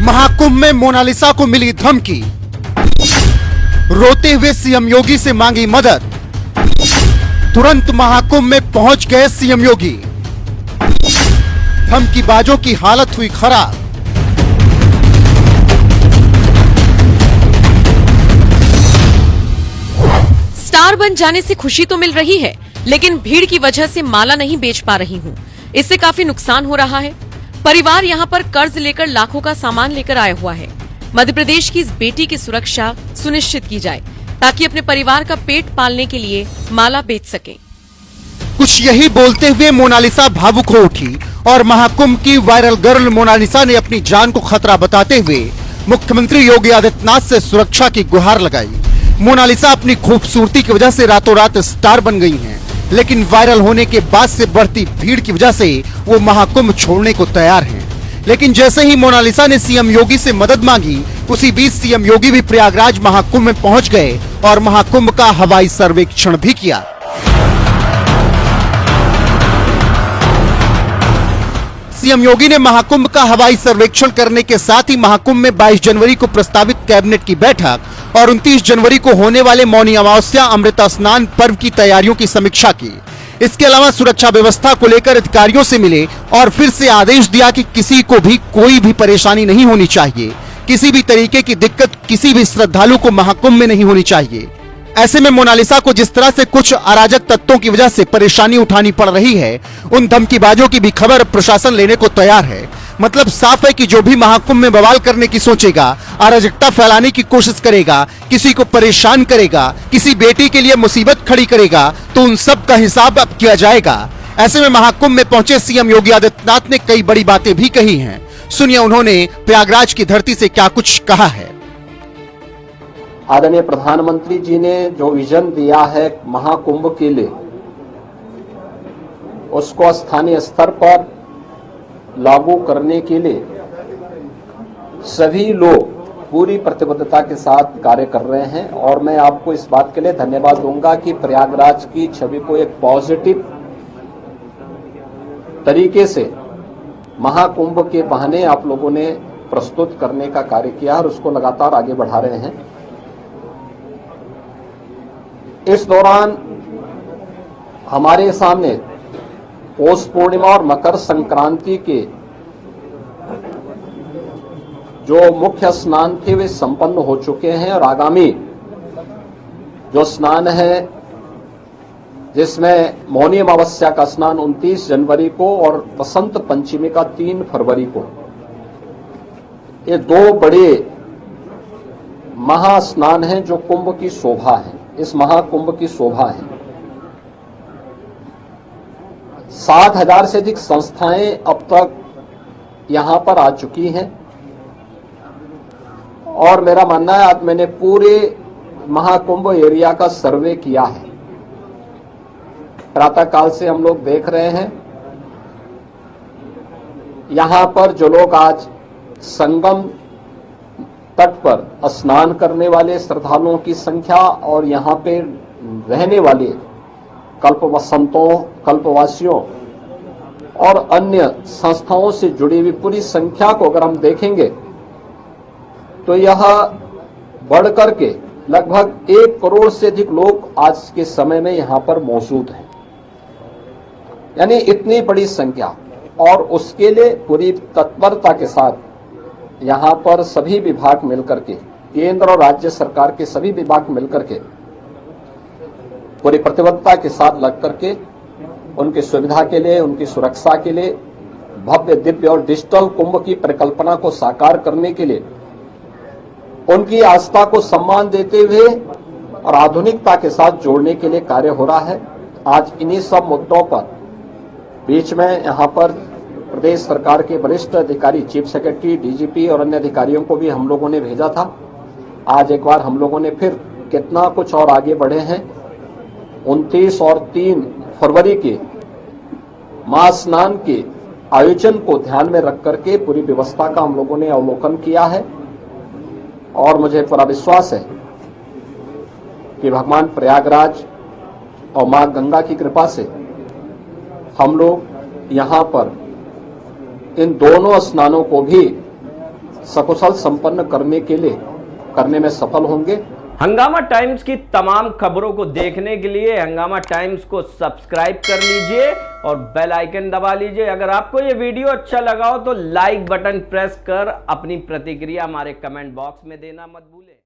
महाकुंभ में मोनालिसा को मिली धमकी, रोते हुए सीएम योगी से मांगी मदद। तुरंत महाकुंभ में पहुंच गए सीएम योगी, धमकीबाजों की हालत हुई खराब। स्टार बन जाने से खुशी तो मिल रही है, लेकिन भीड़ की वजह से माला नहीं बेच पा रही हूँ। इससे काफी नुकसान हो रहा है। परिवार यहाँ पर कर्ज लेकर लाखों का सामान लेकर आया हुआ है। मध्य प्रदेश की इस बेटी की सुरक्षा सुनिश्चित की जाए ताकि अपने परिवार का पेट पालने के लिए माला बेच सके। कुछ यही बोलते हुए मोनालिसा भावुक हो उठी और महाकुंभ की वायरल गर्ल मोनालिसा ने अपनी जान को खतरा बताते हुए मुख्यमंत्री योगी आदित्यनाथ से सुरक्षा की गुहार लगाई। मोनालिसा अपनी खूबसूरती की वजह से रातों रात स्टार बन गई हैं, लेकिन वायरल होने के बाद से बढ़ती भीड़ की वजह से वो महाकुंभ छोड़ने को तैयार हैं। लेकिन जैसे ही मोनालिसा ने सीएम योगी से मदद मांगी, उसी बीच सीएम योगी भी प्रयागराज महाकुंभ में पहुंच गए और महाकुंभ का हवाई सर्वेक्षण भी किया। सीएम योगी ने महाकुंभ का हवाई सर्वेक्षण करने के साथ ही महाकुंभ में 22 जनवरी को प्रस्तावित कैबिनेट की बैठक और 29 जनवरी को होने वाले मौनी अमावस्या अमृत स्नान पर्व की तैयारियों की समीक्षा की। इसके अलावा सुरक्षा व्यवस्था को लेकर अधिकारियों से मिले और फिर से आदेश दिया कि किसी को भी कोई भी परेशानी नहीं होनी चाहिए। किसी भी तरीके की दिक्कत किसी भी श्रद्धालु को महाकुंभ में नहीं होनी चाहिए। ऐसे में मोनालिसा को जिस तरह से कुछ अराजक तत्वों की वजह से परेशानी उठानी पड़ रही है, उन धमकीबाजों की भी खबर प्रशासन लेने को तैयार है। मतलब साफ है कि जो भी महाकुंभ में बवाल करने की सोचेगा, अराजकता फैलाने की कोशिश करेगा, किसी को परेशान करेगा, किसी बेटी के लिए मुसीबत खड़ी करेगा, तो उन सब का हिसाब अब किया जाएगा। ऐसे में महाकुंभ में पहुंचे सीएम योगी आदित्यनाथ ने कई बड़ी बातें भी कही हैं। सुनिए उन्होंने प्रयागराज की धरती से क्या कुछ कहा है। आदरणीय प्रधानमंत्री जी ने जो विजन दिया है महाकुंभ के लिए, उसको स्थानीय स्तर पर लागू करने के लिए सभी लोग पूरी प्रतिबद्धता के साथ कार्य कर रहे हैं। और मैं आपको इस बात के लिए धन्यवाद दूंगा कि प्रयागराज की छवि को एक पॉजिटिव तरीके से महाकुंभ के बहाने आप लोगों ने प्रस्तुत करने का कार्य किया और उसको लगातार आगे बढ़ा रहे हैं। इस दौरान हमारे सामने पौष पूर्णिमा और मकर संक्रांति के जो मुख्य स्नान थे वे संपन्न हो चुके हैं और आगामी जो स्नान है, जिसमें मौनी अमावस्या का स्नान 29 जनवरी को और बसंत पंचमी का 3 फरवरी को, ये 2 बड़े महास्नान हैं जो कुंभ की शोभा है। इस महाकुंभ की शोभा है। 7,000 से अधिक संस्थाएं अब तक यहां पर आ चुकी हैं और मेरा मानना है, आज मैंने पूरे महाकुंभ एरिया का सर्वे किया है। प्रातः काल से हम लोग देख रहे हैं यहां पर जो लोग आज संगम तट पर स्नान करने वाले श्रद्धालुओं की संख्या और यहां पे रहने वाले कल्पवसंतों, कल्पवासियों और अन्य संस्थाओं से जुड़ी हुई पूरी संख्या को अगर हम देखेंगे तो यह बढ़ करके लगभग 1 करोड़ से अधिक लोग आज के समय में यहां पर मौजूद हैं। यानी इतनी बड़ी संख्या, और उसके लिए पूरी तत्परता के साथ यहां पर सभी विभाग मिलकर के, केंद्र और राज्य सरकार के सभी विभाग मिलकर के पूरी प्रतिबद्धता के साथ लग करके उनकी सुविधा के लिए, उनकी सुरक्षा के लिए, भव्य दिव्य और डिजिटल कुंभ की परिकल्पना को साकार करने के लिए, उनकी आस्था को सम्मान देते हुए और आधुनिकता के साथ जोड़ने के लिए कार्य हो रहा है। आज इन्हीं सब मुद्दों पर बीच में यहां पर प्रदेश सरकार के वरिष्ठ अधिकारी, चीफ सेक्रेटरी, डीजीपी और अन्य अधिकारियों को भी हम लोगों ने भेजा था। आज एक बार हम लोगों ने फिर कितना कुछ और आगे बढ़े हैं। 29 और 3 फरवरी के महास्नान के आयोजन को ध्यान में रख करके पूरी व्यवस्था का हम लोगों ने अवलोकन किया है और मुझे पूरा विश्वास है कि भगवान प्रयागराज और मां गंगा की कृपा से हम लोग यहां पर इन दोनों स्नानों को भी सकुशल संपन्न करने में सफल होंगे। हंगामा टाइम्स की तमाम खबरों को देखने के लिए हंगामा टाइम्स को सब्सक्राइब कर लीजिए और बेल आइकन दबा लीजिए। अगर आपको ये वीडियो अच्छा लगा हो तो लाइक बटन प्रेस कर अपनी प्रतिक्रिया हमारे कमेंट बॉक्स में देना मत भूलें।